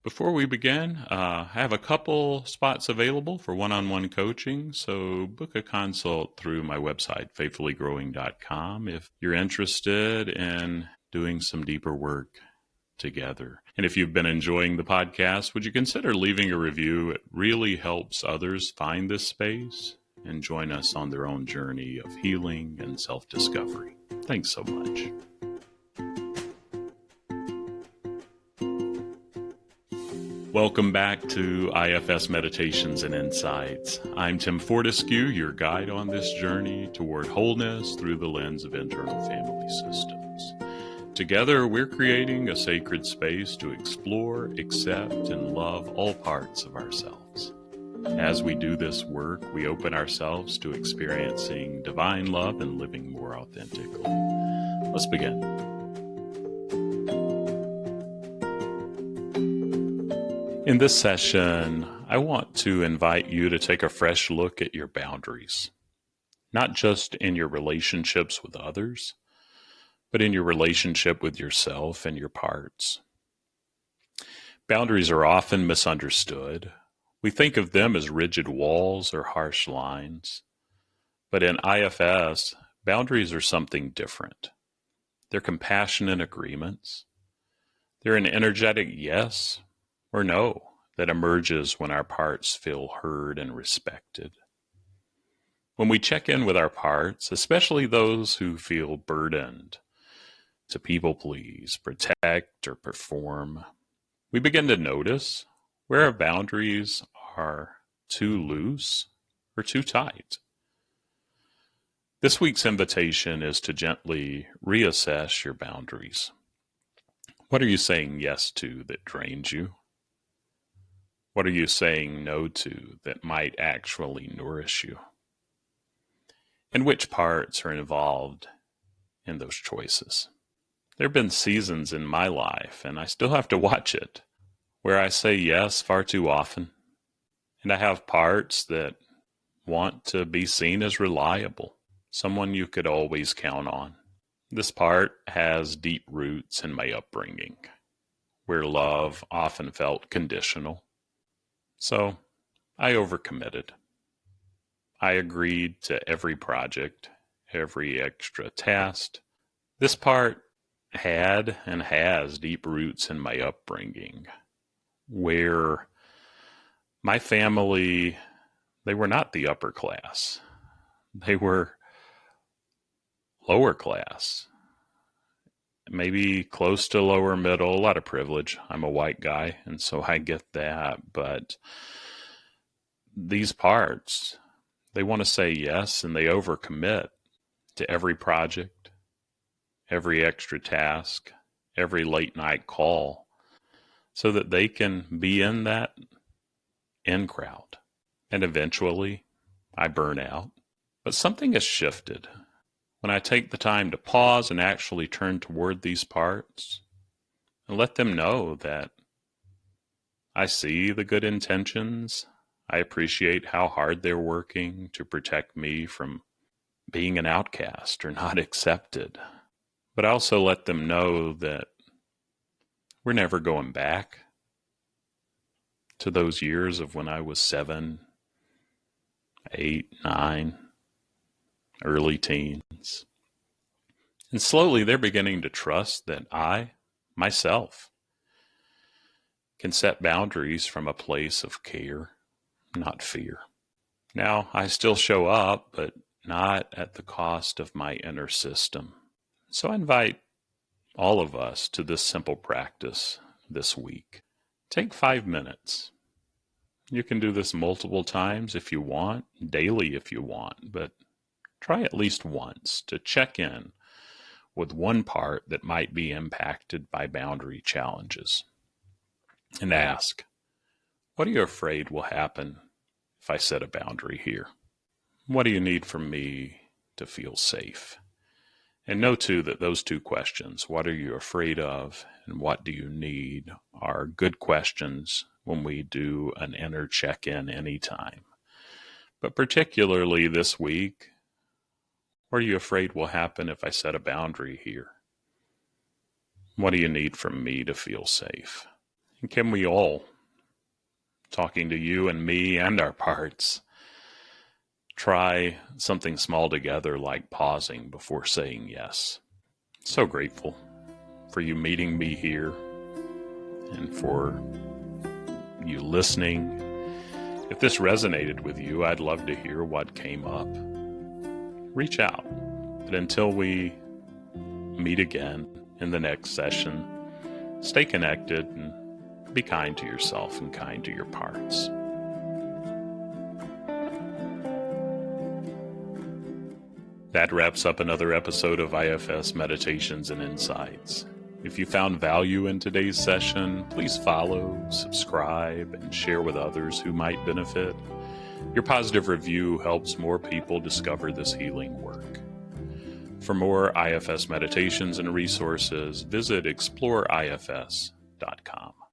Before we begin, I have a couple spots available for one-on-one coaching, so book a consult through my website, faithfullygrowing.com, if you're interested in doing some deeper work together. And if you've been enjoying the podcast, would you consider leaving a review? It really helps others find this space and join us on their own journey of healing and self-discovery. Thanks so much. Welcome back to IFS Meditations and Insights. I'm Tim Fortescue, your guide on this journey toward wholeness through the lens of internal family systems. Together, we're creating a sacred space to explore, accept, and love all parts of ourselves. As we do this work, we open ourselves to experiencing divine love and living more authentically. Let's begin. In this session, I want to invite you to take a fresh look at your boundaries, not just in your relationships with others, but in your relationship with yourself and your parts. Boundaries are often misunderstood. We think of them as rigid walls or harsh lines, but in IFS, boundaries are something different. They're compassionate agreements. They're an energetic yes or no that emerges when our parts feel heard and respected. When we check in with our parts, especially those who feel burdened to people please, protect, or perform, we begin to notice where our boundaries are too loose or too tight. This week's invitation is to gently reassess your boundaries. What are you saying yes to that drains you? What are you saying no to that might actually nourish you? And which parts are involved in those choices? There have been seasons in my life, and I still have to watch it, where I say yes far too often. And I have parts that want to be seen as reliable, someone you could always count on. This part has deep roots in my upbringing, where love often felt conditional. So I overcommitted. I agreed to every project, every extra task. This part had and has deep roots in my upbringing, where my family, they were not the upper class. They were lower class, maybe close to lower middle, a lot of privilege. I'm a white guy, and so I get that. But these parts, they want to say yes, and they overcommit to every project, every extra task, every late night call, so that they can be in that in crowd. And eventually, I burn out. But something has shifted. When I take the time to pause and actually turn toward these parts and let them know that I see the good intentions, I appreciate how hard they're working to protect me from being an outcast or not accepted. But I also let them know that we're never going back to those years of when I was 7, 8, 9, early teens. And slowly they're beginning to trust that I, myself, can set boundaries from a place of care, not fear. Now, I still show up, but not at the cost of my inner system. So I invite all of us to this simple practice this week. Take 5 minutes. You can do this multiple times if you want, daily if you want, but try at least once to check in with one part that might be impacted by boundary challenges. And ask, what are you afraid will happen if I set a boundary here? What do you need from me to feel safe? And know too that those two questions, what are you afraid of and what do you need, are good questions when we do an inner check-in anytime. But particularly this week, what are you afraid will happen if I set a boundary here? What do you need from me to feel safe? And can we all, talking to you and me and our parts, try something small together like pausing before saying yes? So grateful for you meeting me here and for you listening. If this resonated with you, I'd love to hear what came up. Reach out. But until we meet again in the next session, stay connected and be kind to yourself and kind to your parts. That wraps up another episode of IFS Meditations and Insights. If you found value in today's session, please follow, subscribe, and share with others who might benefit. Your positive review helps more people discover this healing work. For more IFS meditations and resources, visit exploreifs.com.